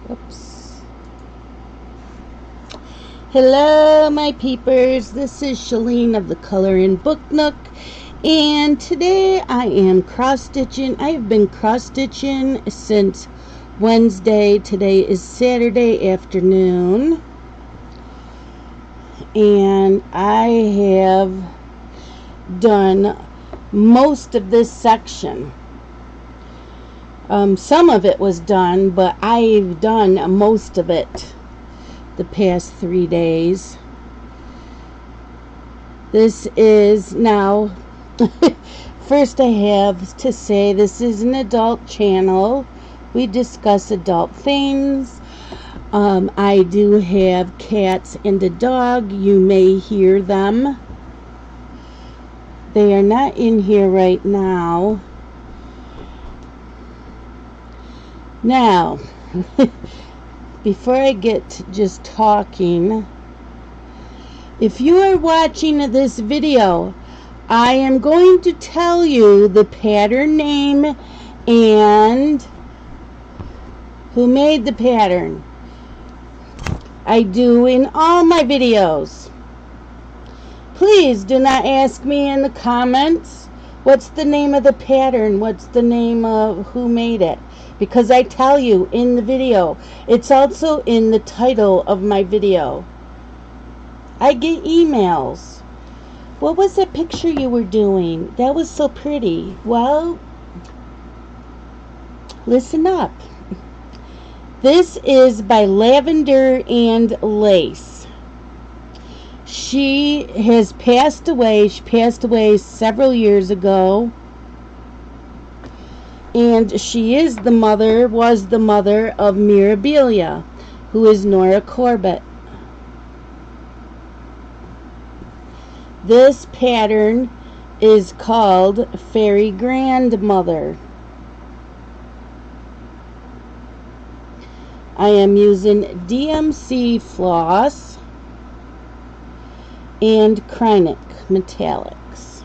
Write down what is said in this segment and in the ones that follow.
Whoops. Hello, my peepers. This is Shalene of the Color in Book Nook, and today I am cross-stitching. I've been cross-stitching since Wednesday. Today is Saturday afternoon, and I have done most of this section. Some of it was done, but I've done most of it the past 3 days. This is now first I have to say this is an adult channel. We discuss adult things. I do have cats and a dog. You may hear them. They are not in here right now. Now, before I get to just talking, if you are watching this video, I am going to tell you the pattern name and who made the pattern. I do in all my videos. Please do not ask me in the comments what's the name of the pattern, what's the name of who made it, because I tell you in the video. It's also in the title of my video. I get emails. What was that picture you were doing? That was so pretty. Well, listen up. This is by Lavender and Lace. She has passed away. She passed away several years ago. And she is the mother, was the mother of Mirabilia, who is Nora Corbett. This pattern is called Fairy Grandmother. I am using DMC floss and Krynic metallics.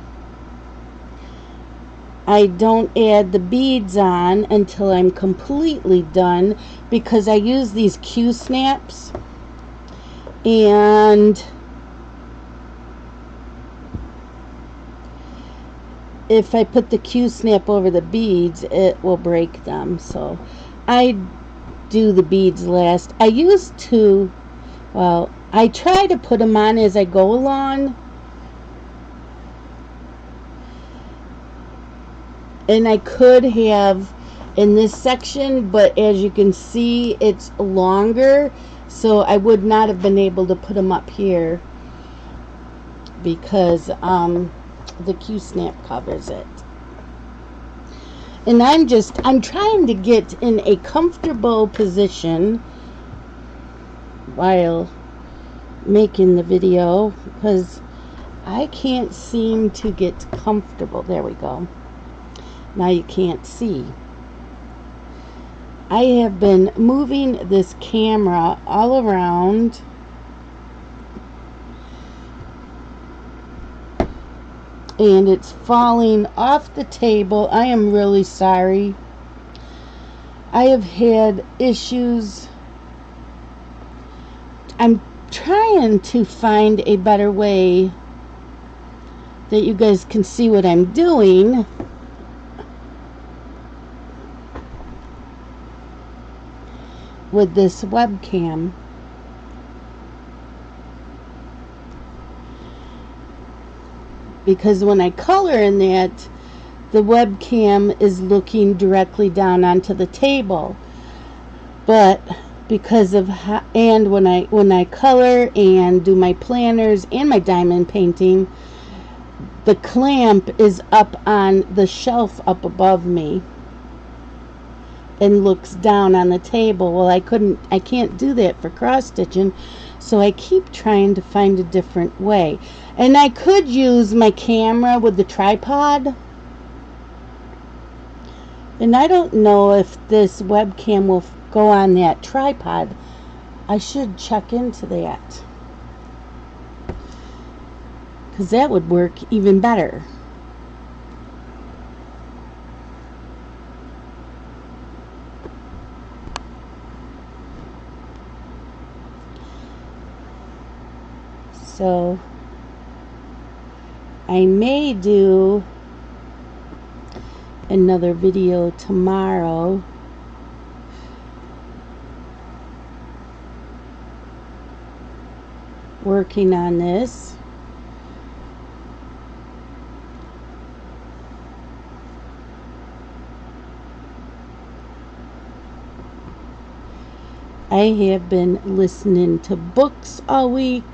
I don't add the beads on until I'm completely done, because I use these Q-snaps, and if I put the Q-snap over the beads, it will break them. So I do the beads last. I used to, well, I try to put them on as I go along. And I could have in this section, but as you can see, it's longer, so I would not have been able to put them up here because the Q-snap covers it. And I'm trying to get in a comfortable position while making the video, because I can't seem to get comfortable. There we go. Now you can't see. I have been moving this camera all around, and it's falling off the table. I am really sorry. I have had issues. I'm trying to find a better way that you guys can see what I'm doing. With this webcam. Because when I color in that, the webcam is looking directly down onto the table. But because of and when I color and do my planners and my diamond painting, the clamp is up on the shelf up above me and looks down on the table. Well, I can't do that for cross stitching, so I keep trying to find a different way. And I could use my camera with the tripod, and I don't know if this webcam will go on that tripod. I should check into that, because that would work even better. So I may do another video tomorrow working on this. I have been listening to books all week.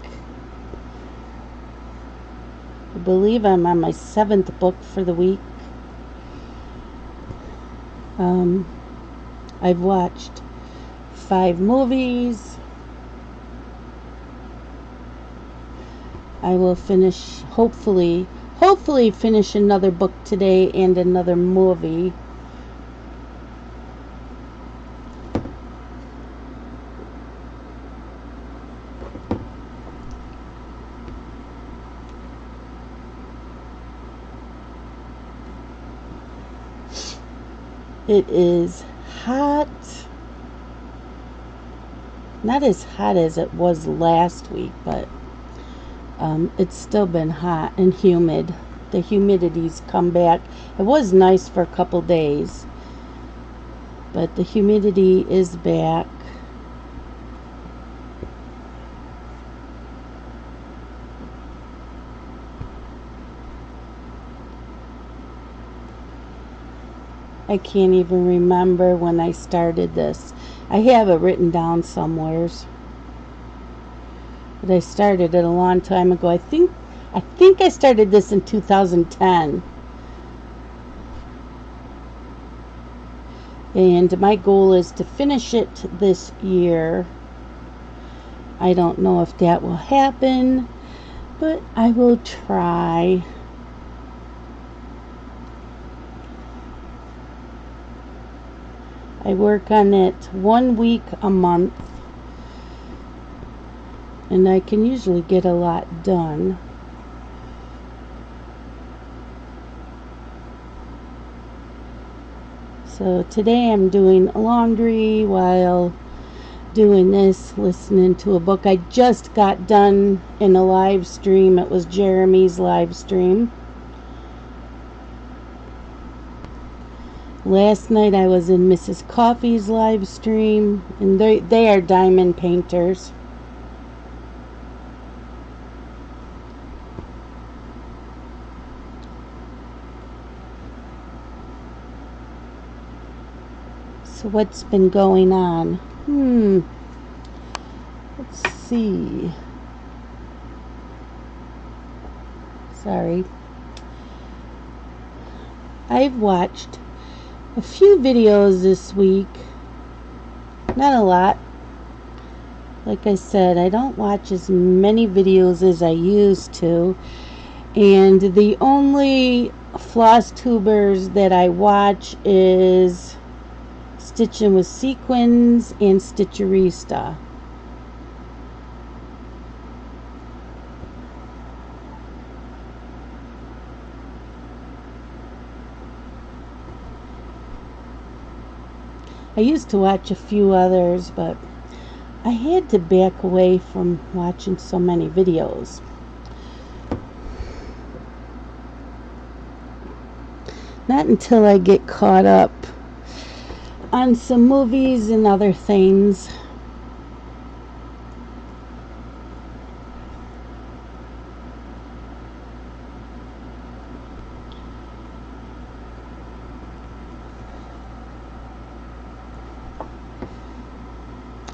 I believe I'm on my 7th book for the week. I've watched 5 movies. I will finish, hopefully finish another book today and another movie. It is hot. Not as hot as it was last week, but it's still been hot and humid. The humidity's come back. It was nice for a couple days, but the humidity is back. I can't even remember when I started this. I have it written down somewheres, but I started it a long time ago. I think I started this in 2010, and my goal is to finish it this year. I don't know if that will happen, but I will try. I work on it 1 week a month, and I can usually get a lot done. So today I'm doing laundry while doing this, listening to a book. I just got done in a live stream. It was Jeremy's live stream. Last night I was in Mrs. Coffee's live stream, and they are diamond painters. So what's been going on? Let's see. Sorry. I've watched a few videos this week. Not a lot. Like I said, I don't watch as many videos as I used to. And the only Flosstubers that I watch is Stitching with Sequins and Stitcherista. I used to watch a few others, but I had to back away from watching so many videos. Not until I get caught up on some movies and other things.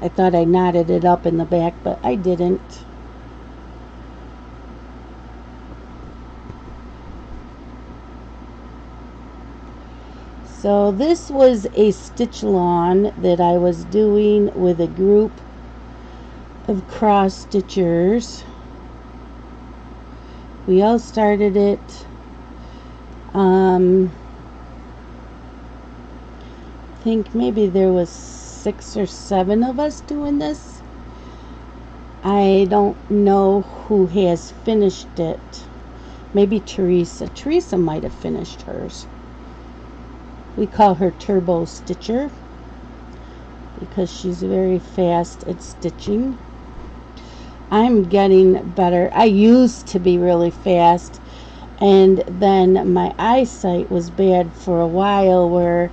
I thought I knotted it up in the back, but I didn't. So this was a stitch along that I was doing with a group of cross stitchers. We all started it. I think maybe there was 6 or 7 of us doing this. I don't know who has finished it. Maybe Teresa. Teresa might have finished hers. We call her Turbo Stitcher because she's very fast at stitching. I'm getting better. I used to be really fast, and then my eyesight was bad for a while, where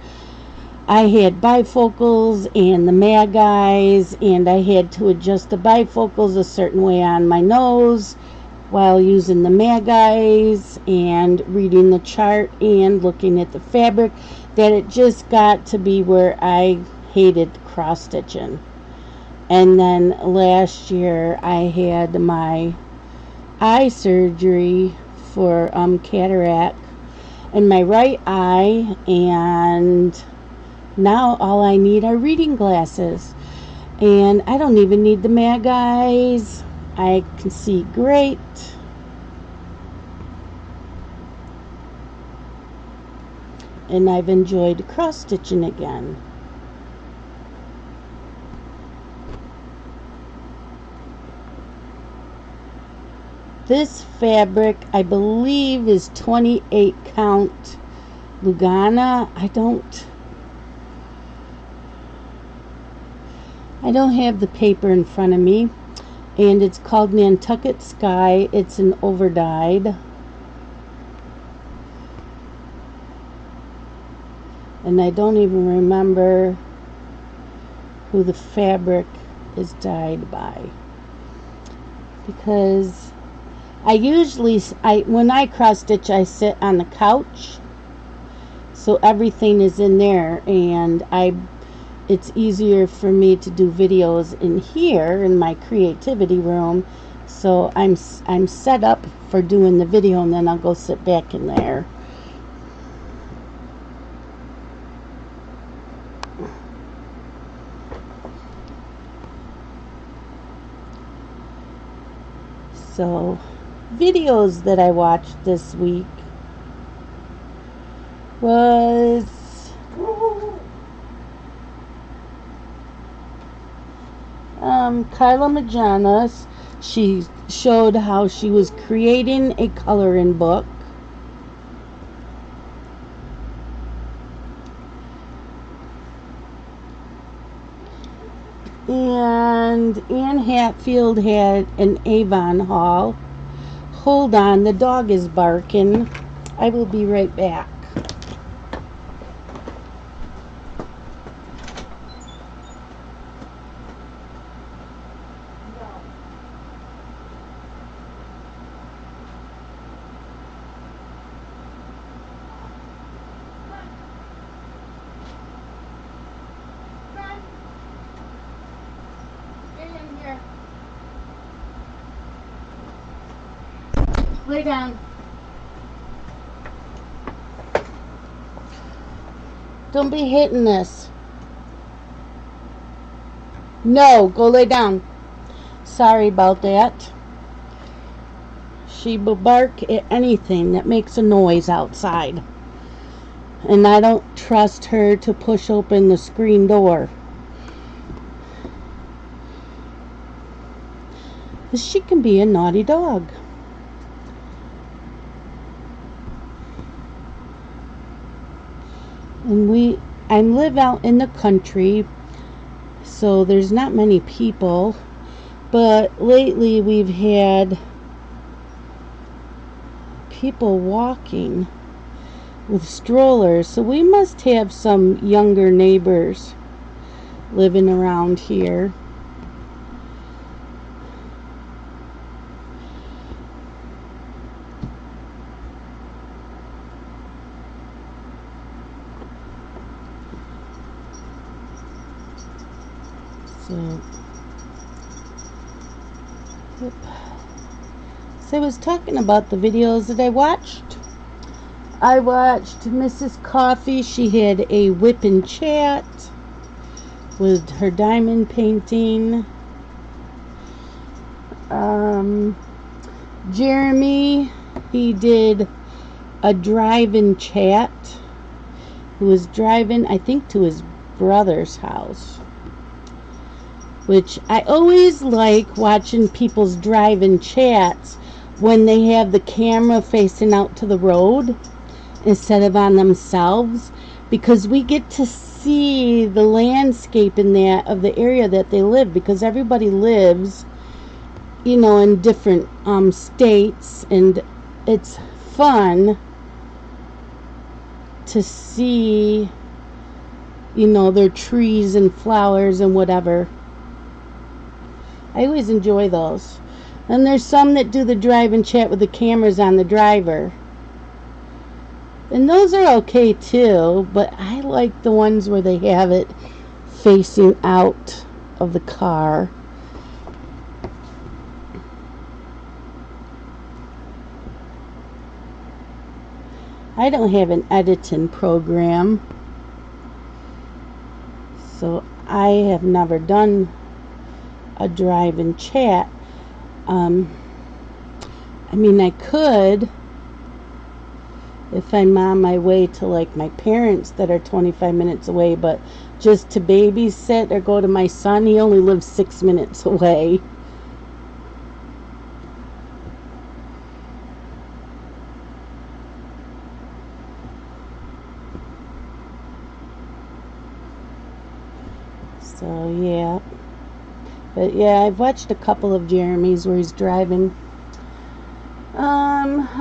I had bifocals and the mag eyes, and I had to adjust the bifocals a certain way on my nose while using the mag eyes and reading the chart and looking at the fabric, that it just got to be where I hated cross stitching. And then last year I had my eye surgery for cataract in my right eye, and now all I need are reading glasses, and I don't even need the mag eyes. I can see great. And I've enjoyed cross stitching again. This fabric, I believe, is 28 count Lugana. I don't have the paper in front of me, and it's called Nantucket Sky. It's an overdyed, and I don't even remember who the fabric is dyed by, because when I cross stitch, I sit on the couch, so everything is in there, and it's easier for me to do videos in here in my creativity room. So I'm set up for doing the video, and then I'll go sit back in there. So, videos that I watched this week was Kyla Majanas. She showed how she was creating a coloring book. And Ann Hatfield had an Avon haul. Hold on, the dog is barking. I will be right back. Lay down. Don't be hitting this. No, go lay down. Sorry about that. She will bark at anything that makes a noise outside, and I don't trust her to push open the screen door. She can be a naughty dog. And I live out in the country, so there's not many people, but lately we've had people walking with strollers, so we must have some younger neighbors living around here. So I was talking about the videos that I watched. I watched Mrs. Coffee. She had a whip and chat with her diamond painting. Jeremy, he did a drive-in chat. He was driving, I think, to his brother's house, which I always like watching people's drive-in chats when they have the camera facing out to the road instead of on themselves, because we get to see the landscape in that of the area that they live, because everybody lives you know, in different states, and it's fun to see, you know, their trees and flowers and whatever. I always enjoy those. And there's some that do the drive and chat with the cameras on the driver. And those are okay too, but I like the ones where they have it facing out of the car. I don't have an editing program, so I have never done a drive and chat. I mean, I could if I'm on my way to like my parents that are 25 minutes away, but just to babysit or go to my son, he only lives 6 minutes away. So yeah, but yeah, I've watched a couple of Jeremy's where he's driving.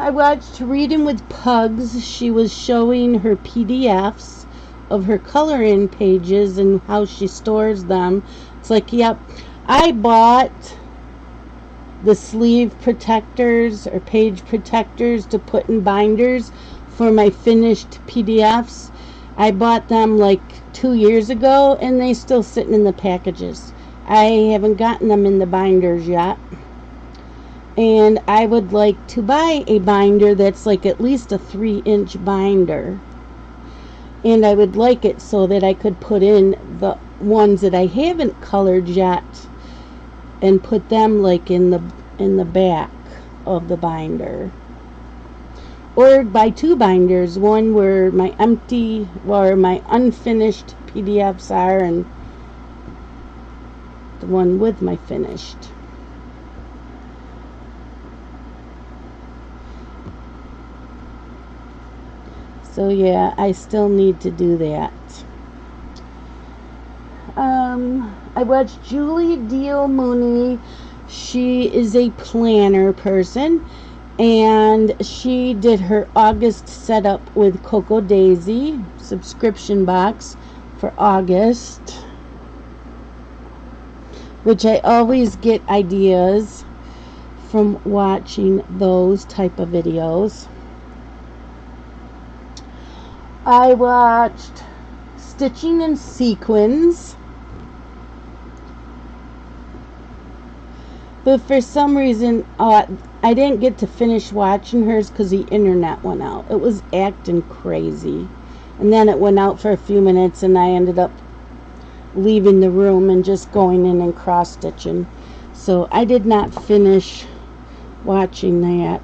I watched Reading with Pugs. She was showing her PDFs of her coloring pages and how she stores them. It's like, yep, I bought the sleeve protectors or page protectors to put in binders for my finished PDFs. I bought them like 2 years ago, and they still sitting in the packages. I haven't gotten them in the binders yet. And I would like to buy a binder that's like at least a 3-inch binder. And I would like it so that I could put in the ones that I haven't colored yet and put them like in the back of the binder. Or buy 2 binders, one where my unfinished PDFs are, and the one with my finished. So yeah, I still need to do that. I watched Julie Deal Mooney. She is a planner person, and she did her August setup with Coco Daisy subscription box for August, which I always get ideas from watching those type of videos. I watched Stitching in Sequins, but for some reason I didn't get to finish watching hers because the internet went out. It was acting crazy, and then it went out for a few minutes, and I ended up leaving the room and just going in and cross stitching. So I did not finish watching that.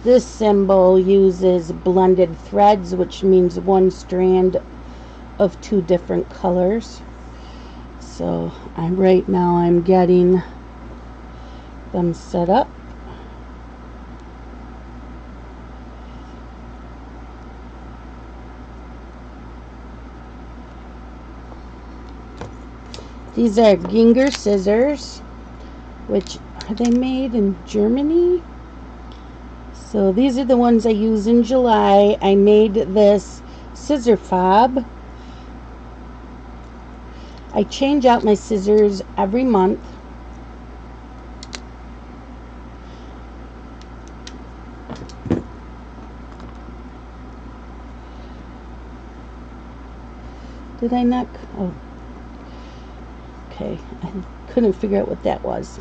This symbol uses blended threads, which means one strand of 2 different colors. So right now I'm getting them set up. These are Ginger scissors, which are they made in Germany? So these are the ones I use in July. I made this scissor fob. I change out my scissors every month. Did I not? Oh. Okay, I couldn't figure out what that was.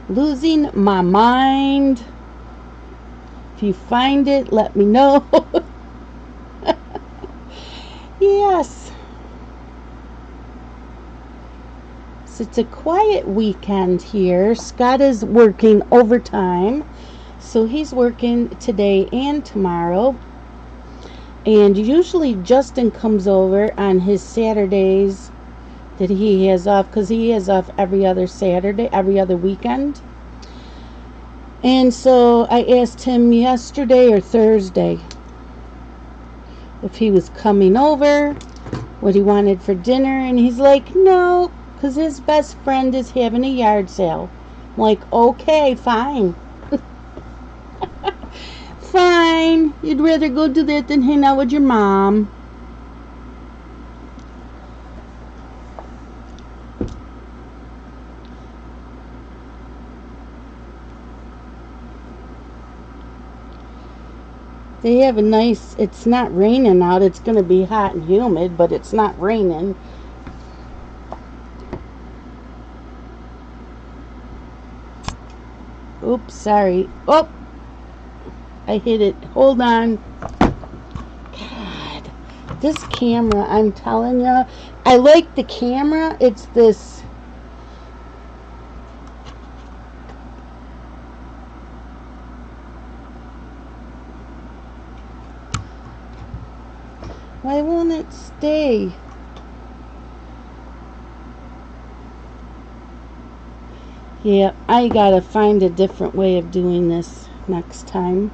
Losing my mind. If you find it, let me know. Yes. So it's a quiet weekend here. Scott is working overtime, so he's working today and tomorrow. And usually Justin comes over on his Saturdays that he has off, because he has off every other Saturday, every other weekend. And so I asked him yesterday or Thursday if he was coming over, what he wanted for dinner, and he's like, no, because his best friend is having a yard sale. I'm like, okay, fine. Fine. You'd rather go do that than hang out with your mom. They have a nice, it's not raining out. It's going to be hot and humid, but it's not raining. Oops, sorry. Oh, I hit it. Hold on. God, this camera, I'm telling you, I like the camera. It's this. Why won't it stay? Yeah, I gotta find a different way of doing this next time.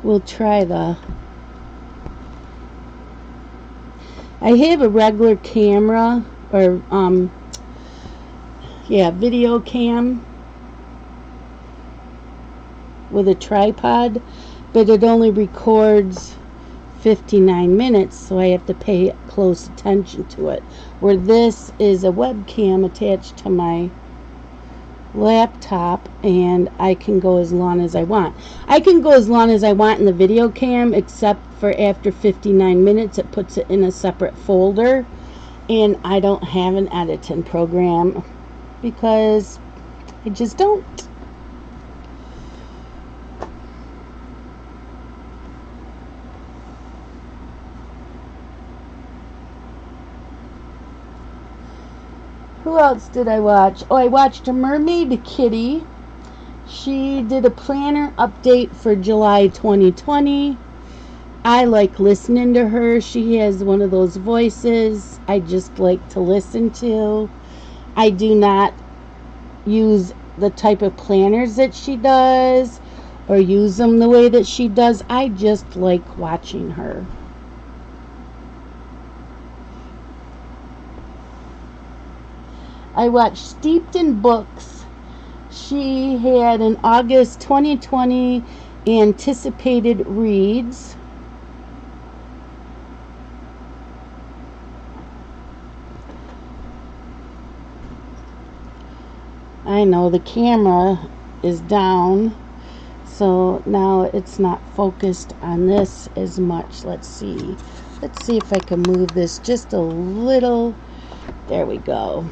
We'll try I have a regular camera, or video cam with a tripod, but it only records 59 minutes, so I have to pay close attention to it. Where this is a webcam attached to my laptop, and I can go as long as I want. I can go as long as I want in the video cam, except for after 59 minutes it puts it in a separate folder, and I don't have an editing program because I just don't. Who else did I watch? Oh, I watched a Mermaid Kitty. She did a planner update for July 2020. I like listening to her. She has one of those voices I just like to listen to. I do not use the type of planners that she does or use them the way that she does. I just like watching her. I watched Steeped in Books. She had an August 2020 anticipated reads. I know the camera is down, so now it's not focused on this as much. Let's see if I can move this just a little. There we go.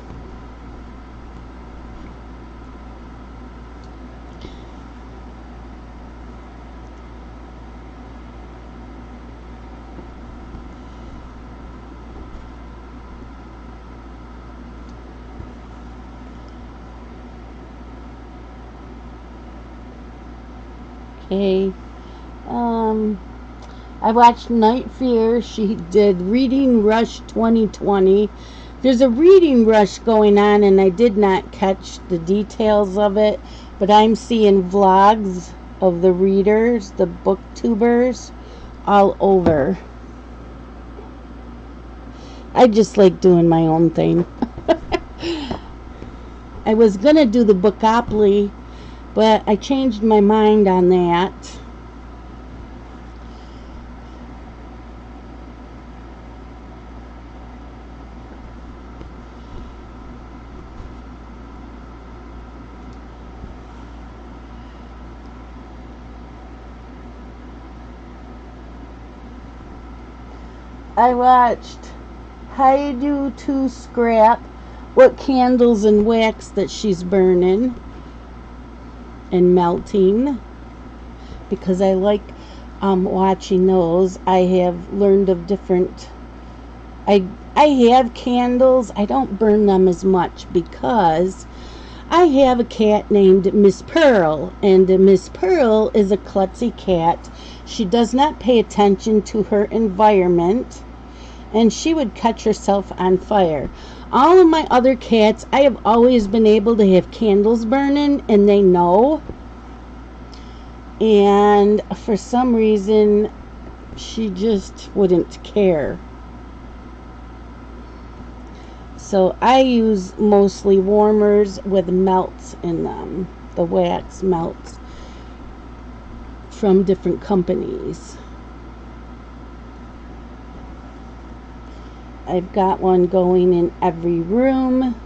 Okay. I watched Night Fear. She did Reading Rush 2020. There's a reading rush going on, and I did not catch the details of it, but I'm seeing vlogs of the readers, the booktubers, all over. I just like doing my own thing. I was gonna do the Bookopoly, but I changed my mind on that. I watched How to Scrap, what candles and wax that she's burning and melting, because I like watching those. I have learned of different, I have candles. I don't burn them as much because I have a cat named Miss Pearl, and Miss Pearl is a klutzy cat She does not pay attention to her environment, and she would catch herself on fire. All of my other cats, I have always been able to have candles burning, and they know. And for some reason, she just wouldn't care. So I use mostly warmers with melts in them, the wax melts from different companies. I've got one going in every room.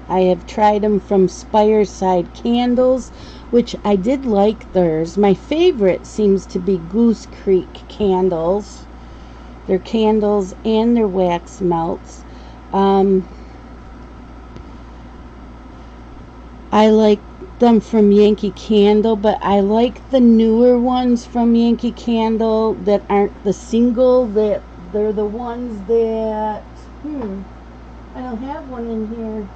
I have tried them from Fireside Candles, which I did like theirs. My favorite seems to be Goose Creek candles. Their candles and their wax melts. I like them from Yankee Candle, but I like the newer ones from Yankee Candle that aren't the single, that they're the ones that I don't have one in here.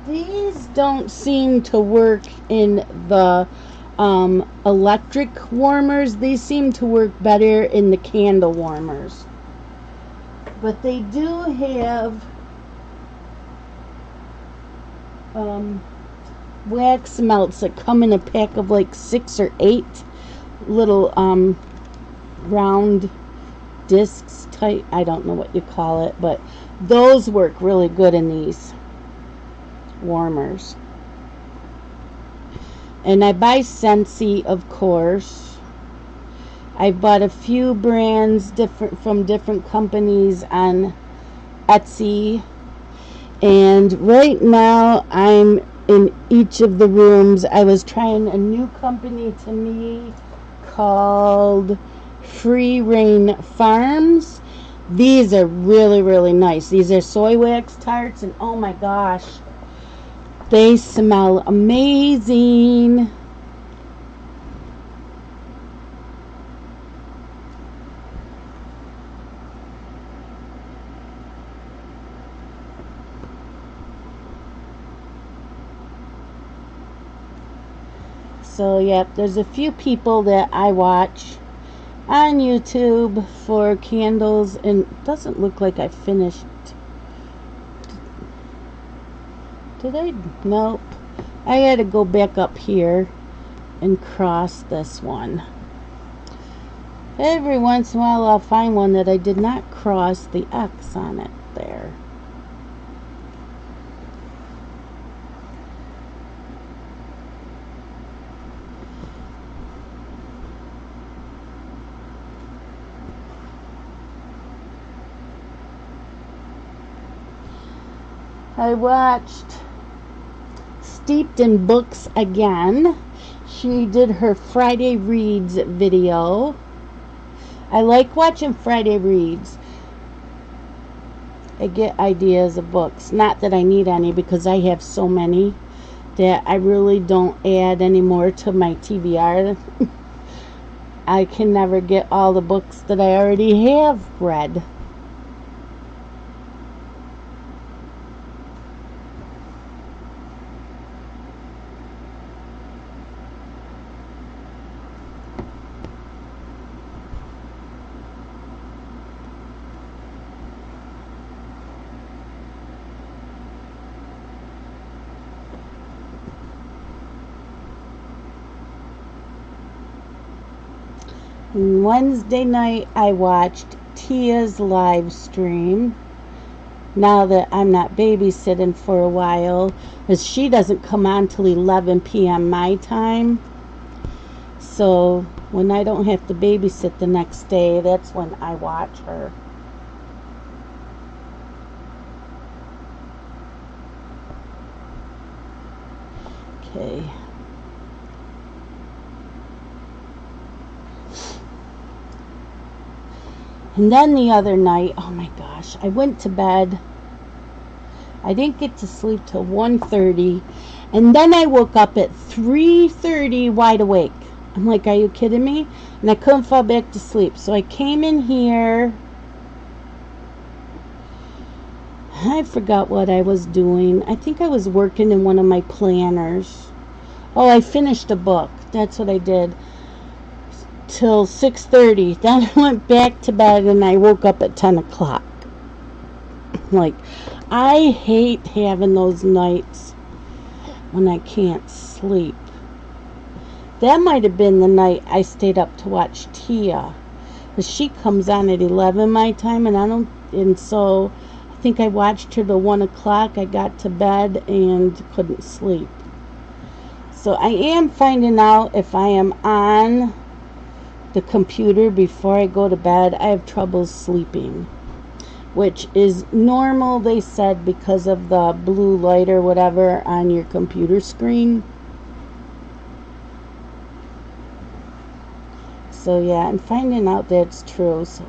These don't seem to work in the electric warmers. These seem to work better in the candle warmers. But they do have wax melts that come in a pack of like 6 or 8 little round discs type. I don't know what you call it, but those work really good in these warmers. And I buy Scentsy, of course. I bought a few brands from different companies on Etsy. And right now I'm in each of the rooms. I was trying a new company to me called Free Reign Farms. These are really, really nice. These are soy wax tarts, and oh my gosh, they smell amazing. So, yep, there's a few people that I watch on YouTube for candles, and it doesn't look like I finished. Did I? Nope. I had to go back up here and cross this one. Every once in a while I'll find one that I did not cross the X on it there. I watched Steeped in Books again. She did her Friday Reads video. I like watching Friday Reads. I get ideas of books. Not that I need any, because I have so many that I really don't add any more to my TBR. I can never get all the books that I already have read. Wednesday night I watched Tia's live stream. Now that I'm not babysitting for a while, because she doesn't come on till 11 p.m. my time. So when I don't have to babysit the next day, that's when I watch her. Okay. And then the other night, oh my gosh, I went to bed. I didn't get to sleep till 1:30. And then I woke up at 3:30 wide awake. I'm like, are you kidding me? And I couldn't fall back to sleep. So I came in here I forgot what I was doing. I think I was working in one of my planners. Oh, I finished a book. That's what I did. Till 6:30. Then I went back to bed and I woke up at 10 o'clock. Like, I hate having those nights when I can't sleep. That might have been the night I stayed up to watch Tia. But she comes on at 11 my time, and so I think I watched her till 1 o'clock. I got to bed and couldn't sleep. So I am finding out if I am on the computer before I go to bed, I have trouble sleeping, which is normal, they said, because of the blue light or whatever on your computer screen. So yeah, I'm finding out that's true. So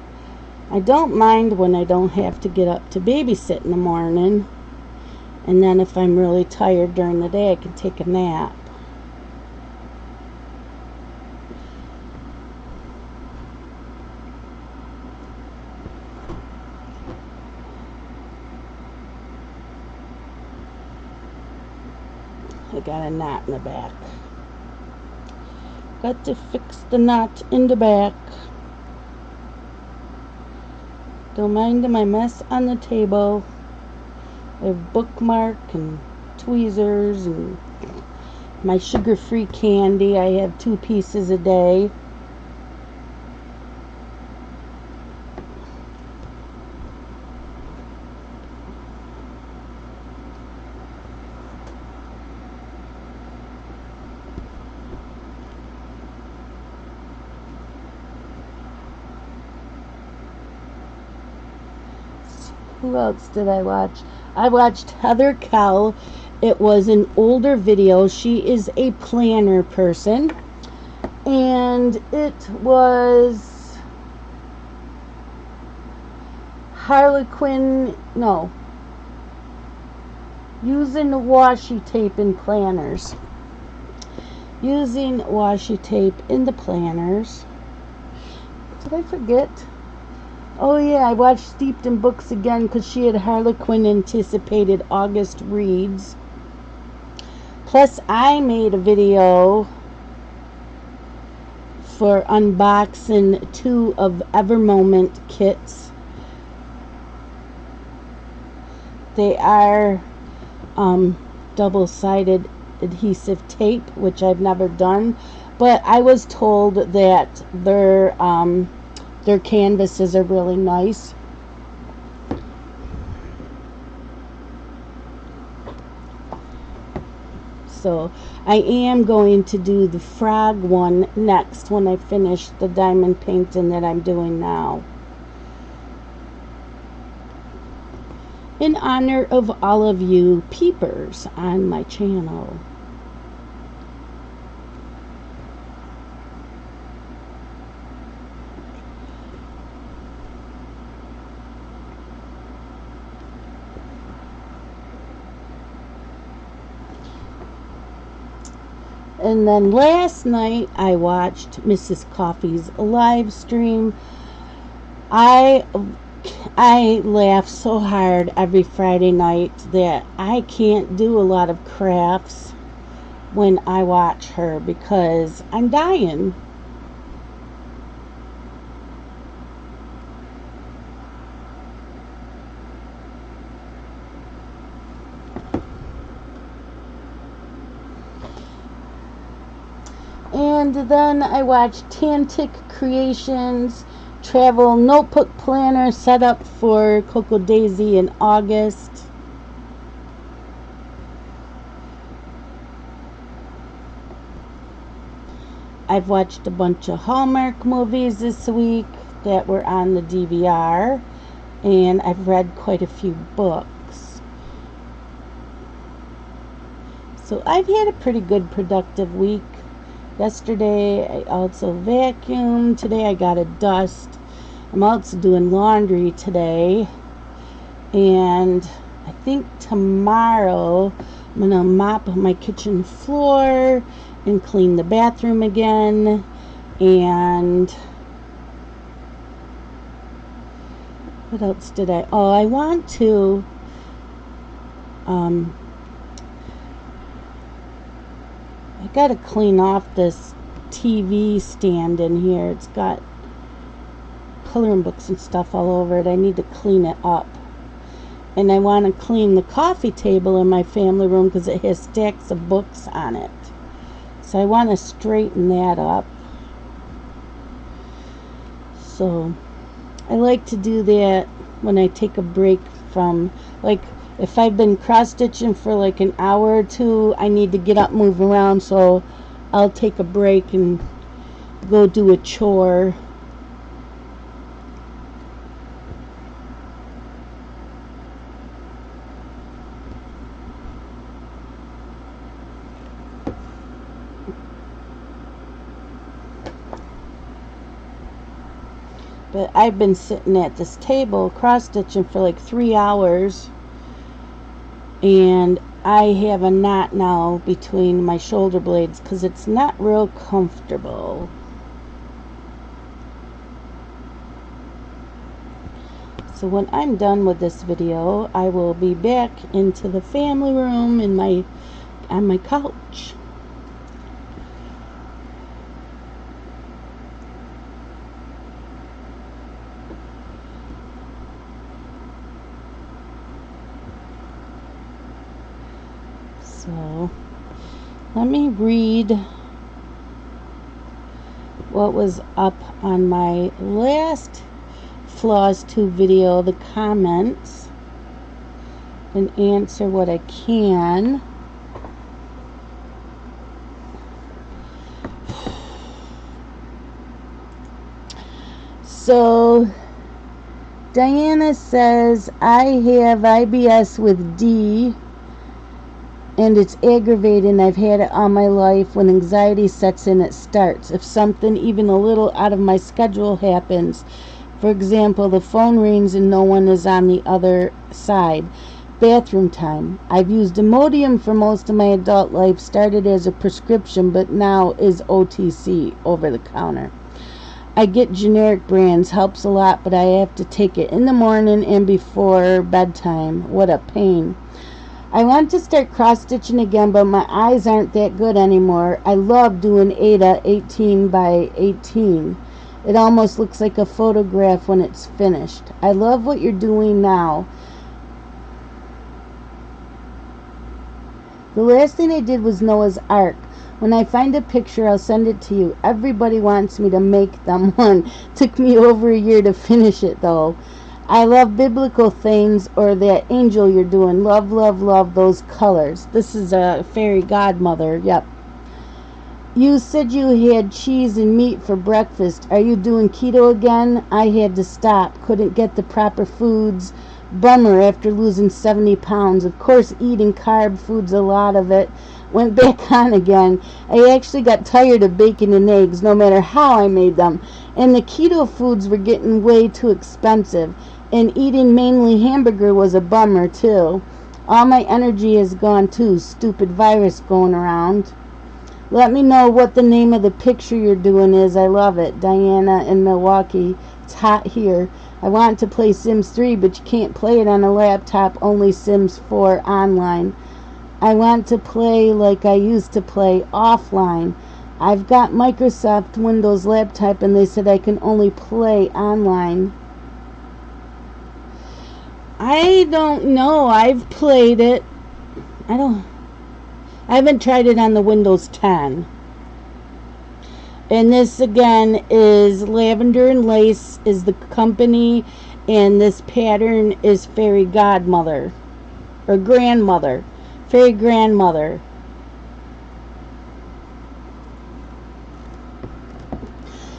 I don't mind when I don't have to get up to babysit in the morning. And then if I'm really tired during the day, I can take a nap. I got a knot in the back. Got to fix the knot in the back. Don't mind my mess on the table. I have bookmark and tweezers and my sugar-free candy. I have 2 pieces a day. Who else did I watch? I watched Heather Kell. It was an older video. She is a planner person. And it was Harlequin, no. Using the washi tape in planners. Using washi tape in the planners. Did I forget? Oh yeah, I watched Steeped in Books again because she had Harlequin anticipated August reads. Plus I made a video for unboxing 2 of Evermoment kits. They are double-sided adhesive tape, which I've never done, but I was told that their canvases are really nice. So I am going to do the frog one next when I finish the diamond painting that I'm doing now. In honor of all of you peepers on my channel. And then last night I watched Mrs. Coffee's live stream. I laugh so hard every Friday night that I can't do a lot of crafts when I watch her because I'm dying. And then I watched Tantic Creations Travel Notebook Planner set up for Coco Daisy in August. I've watched a bunch of Hallmark movies this week that were on the DVR, and I've read quite a few books. So I've had a pretty good productive week. Yesterday I also vacuumed. Today I got to dust. I'm also doing laundry today. And I think tomorrow I'm going to mop my kitchen floor and clean the bathroom again. And what else did I want to I gotta clean off this TV stand in here. It's got coloring books and stuff all over it. I need to clean it up. And I want to clean the coffee table in my family room because it has stacks of books on it. So I want to straighten that up. So I like to do that when I take a break from, like, if I've been cross-stitching for like an hour or two, I need to get up, move around, so I'll take a break and go do a chore. But I've been sitting at this table cross-stitching for like 3 hours, and I have a knot now between my shoulder blades because it's not real comfortable. So when I'm done with this video, I will be back into the family room on my couch. So let me read what was up on my last Flosstube video, the comments, and answer what I can. So Diana says, I have IBS with D, and it's aggravating. I've had it all my life. When anxiety sets in, it starts. If something even a little out of my schedule happens, for example, the phone rings and no one is on the other side, bathroom time. I've used Imodium for most of my adult life, started as a prescription, but now is OTC, over the counter. I get generic brands, helps a lot, but I have to take it in the morning and before bedtime. What a pain. I want to start cross-stitching again, but my eyes aren't that good anymore. I love doing Ada 18 by 18. It almost looks like a photograph when it's finished. I love what you're doing now. The last thing I did was Noah's Ark. When I find a picture, I'll send it to you. Everybody wants me to make them one. Took me over a year to finish it, though. I love biblical things, or that angel you're doing. Love, love, love those colors. This is a fairy godmother. Yep. You said you had cheese and meat for breakfast. Are you doing keto again? I had to stop. Couldn't get the proper foods. Bummer after losing 70 pounds. Of course, eating carb foods, a lot of it. Went back on again. I actually got tired of bacon and eggs, no matter how I made them. And the keto foods were getting way too expensive. And eating mainly hamburger was a bummer, too. All my energy is gone, too. Stupid virus going around. Let me know what the name of the picture you're doing is. I love it. Diana in Milwaukee. It's hot here. I want to play Sims 3, but you can't play it on a laptop. Only Sims 4 online. I want to play like I used to play offline. I've got Microsoft Windows laptop, and they said I can only play online. I don't know. I've played it. I haven't tried it on the Windows 10. And this again is Lavender and Lace is the company, and this pattern is Fairy Godmother or Grandmother. Fairy Grandmother.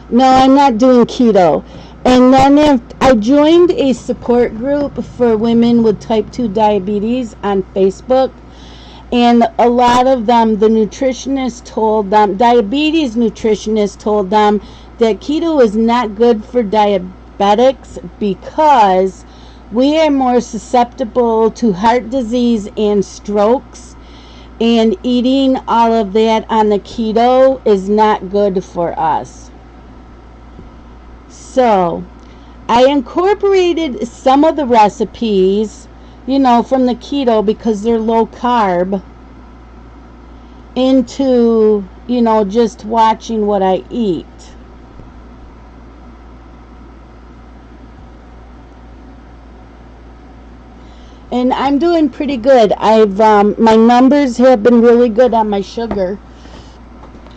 No, I'm not doing keto. And then I joined a support group for women with type 2 diabetes on Facebook. And a lot of them, the nutritionist told them, diabetes nutritionist told them that keto is not good for diabetics because we are more susceptible to heart disease and strokes. And eating all of that on the keto is not good for us. So I incorporated some of the recipes you know, from the keto because they're low carb into, you know, just watching what I eat. And I'm doing pretty good. My numbers have been really good on my sugar.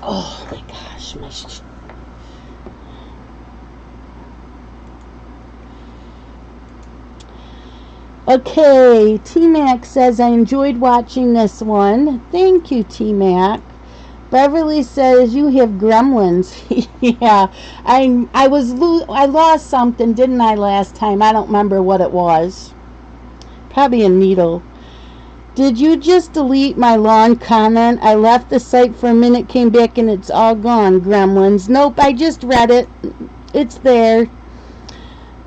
Oh my gosh, Okay, T-Mac says, I enjoyed watching this one. Thank you, T-Mac. Beverly says, you have gremlins. Yeah, I lost something, didn't I, last time? I don't remember what it was. Probably a needle. Did you just delete my long comment? I left the site for a minute, came back, and it's all gone, gremlins. Nope, I just read it. It's there.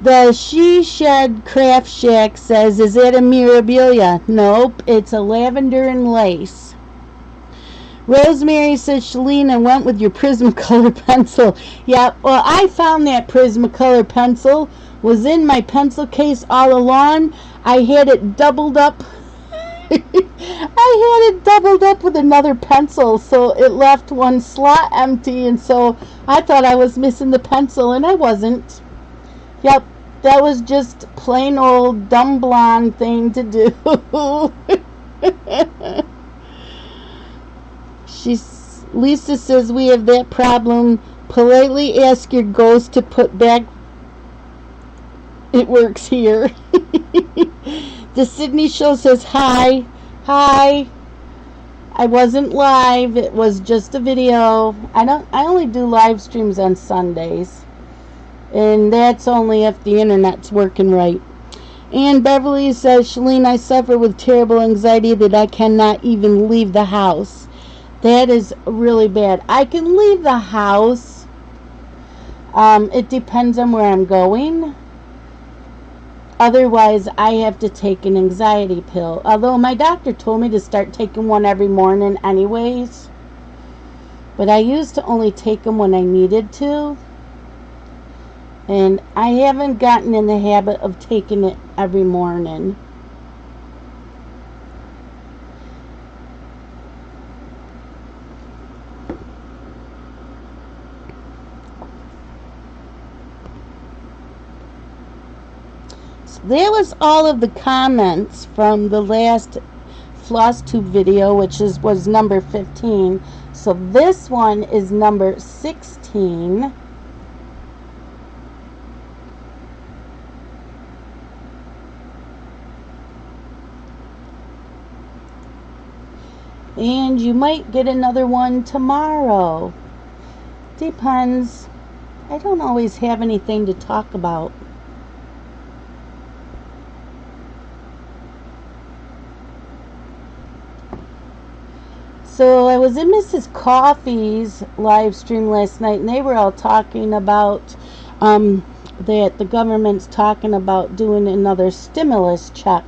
The She Shed Craft Shack says, is it a mirabilia? Nope, it's a lavender and lace. Rosemary says, Shalene, went with your Prismacolor pencil. Yeah, well, I found that Prismacolor pencil was in my pencil case all along. I had it doubled up. I had it doubled up with another pencil, so it left one slot empty, and so I thought I was missing the pencil, and I wasn't. Yep, that was just plain old dumb blonde thing to do. Lisa says, we have that problem. Politely ask your ghost to put back. It works here. The Sydney Show says, hi. Hi. I wasn't live. It was just a video. I only do live streams on Sundays. And that's only if the internet's working right. And Beverly says, Shalene, I suffer with terrible anxiety that I cannot even leave the house. That is really bad. I can leave the house. It depends on where I'm going. Otherwise, I have to take an anxiety pill. Although my doctor told me to start taking one every morning anyways. But I used to only take them when I needed to. And I haven't gotten in the habit of taking it every morning. That was all of the comments from the last Flosstube video, which was number 15. So this one is number 16. And you might get another one tomorrow. Depends. I don't always have anything to talk about. So I was in Mrs. Coffee's live stream last night, and they were all talking about that the government's talking about doing another stimulus check.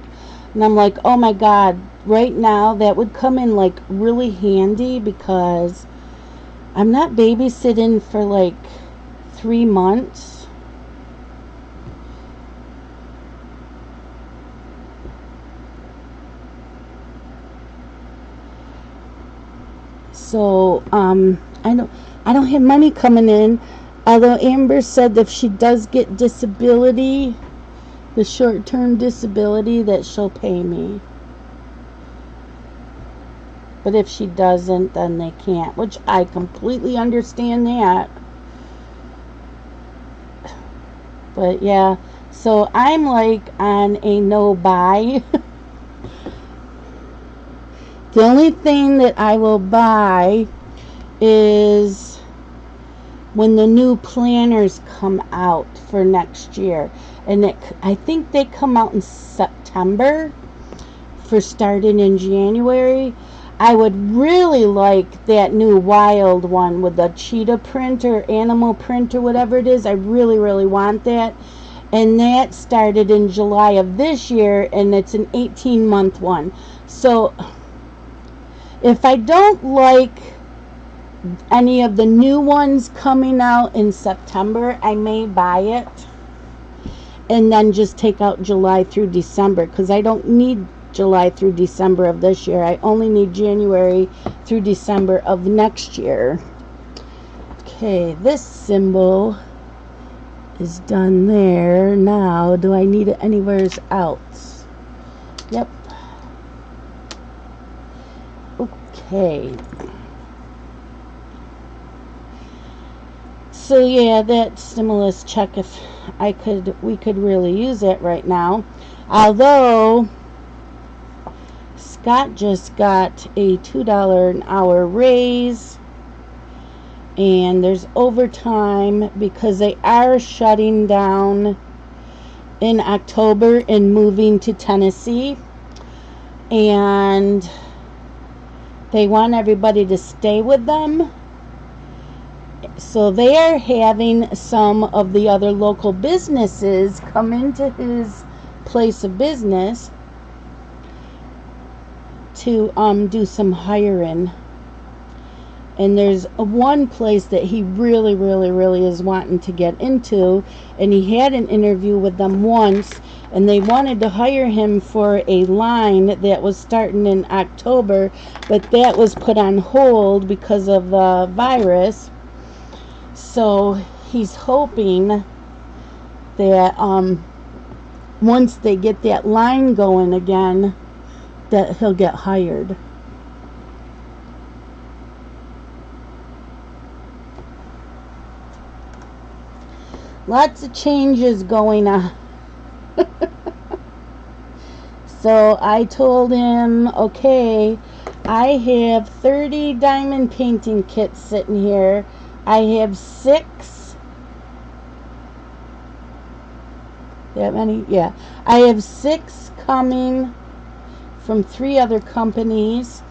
And I'm like, oh my God, right now that would come in like really handy because I'm not babysitting for like 3 months. So I don't have money coming in. Although Amber said that if she does get disability, the short-term disability, that she'll pay me. But if she doesn't, then they can't, which I completely understand that. But yeah, so I'm like on a no buy. The only thing that I will buy is when the new planners come out for next year. And I think they come out in September for starting in January. I would really like that new wild one with the cheetah print or animal print or whatever it is. I really, really want that. And that started in July of this year, and it's an 18-month one. So if I don't like any of the new ones coming out in September, I may buy it. and then just take out July through December, because I don't need July through December of this year. I only need January through December of next year. Okay, this symbol is done there. Now, do I need it anywhere else? Yep. Okay. So yeah, that stimulus check, if we could really use it right now. Although Scott just got a $2 an hour raise, and there's overtime because they are shutting down in October and moving to Tennessee, and they want everybody to stay with them. So they are having some of the other local businesses come into his place of business to do some hiring. And there's one place that he really is wanting to get into, and he had an interview with them once, and they wanted to hire him for a line that was starting in October, but that was put on hold because of the virus. So he's hoping that once they get that line going again, that he'll get hired. Lots of changes going on. So I told him, okay, I have 30 diamond painting kits sitting here. I have 6. That many? Yeah. I have 6 coming from 3 other companies.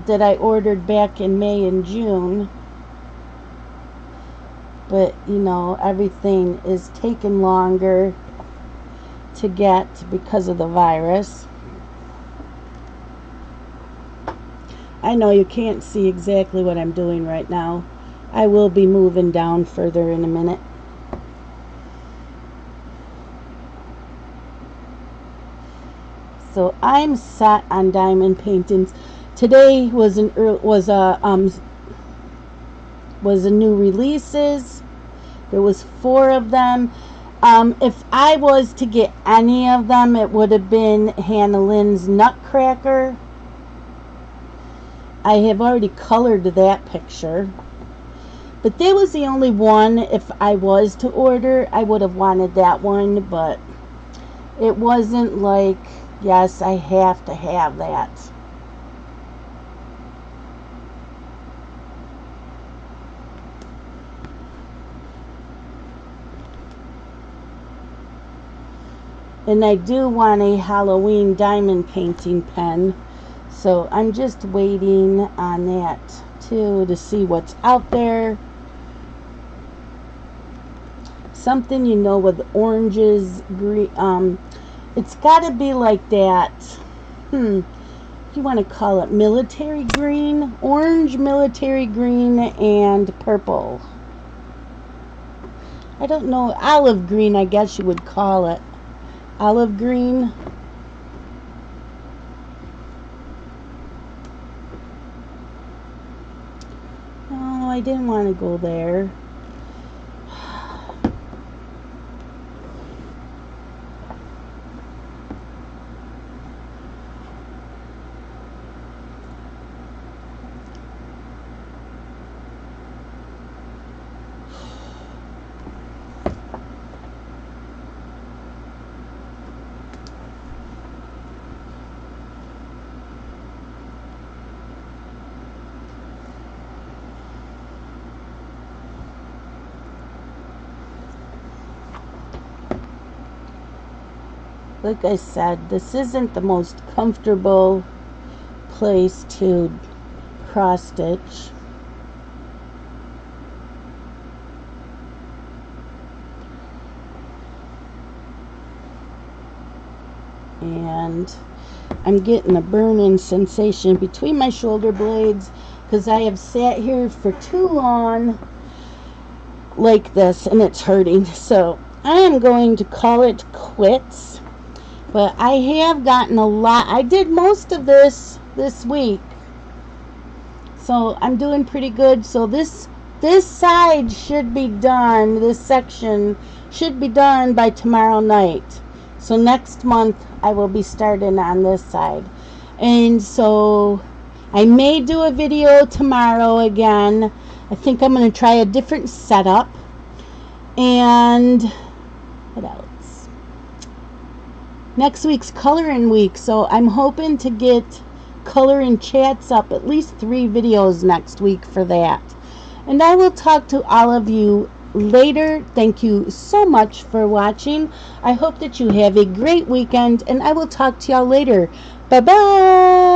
That I ordered back in May and June. But, you know, everything is taking longer to get because of the virus. I know you can't see exactly what I'm doing right now. I will be moving down further in a minute. So I'm set on diamond paintings. Today was a new releases. There was 4 of them. If I was to get any of them, it would have been Hannah Lynn's Nutcracker. I have already colored that picture. But that was the only one. If I was to order, I would have wanted that one. But it wasn't like, yes, I have to have that. And I do want a Halloween diamond painting pen. So I'm just waiting on that too to see what's out there. Something, you know, with oranges, green. It's got to be like that. You want to call it military green, orange, military green, and purple. I don't know, olive green, I guess you would call it. Olive green. No, I didn't want to go there. Like I said, this isn't the most comfortable place to cross stitch. And I'm getting a burning sensation between my shoulder blades because I have sat here for too long like this and it's hurting. So I am going to call it quits. But I have gotten a lot. I did most of this week. So I'm doing pretty good. So this side should be done. This section should be done by tomorrow night. So next month I will be starting on this side. And so I may do a video tomorrow again. I think I'm going to try a different setup. And what else? Next week's coloring week. So I'm hoping to get coloring chats up, at least 3 videos next week for that. And I will talk to all of you later. Thank you so much for watching. I hope that you have a great weekend, and I will talk to y'all later. Bye bye.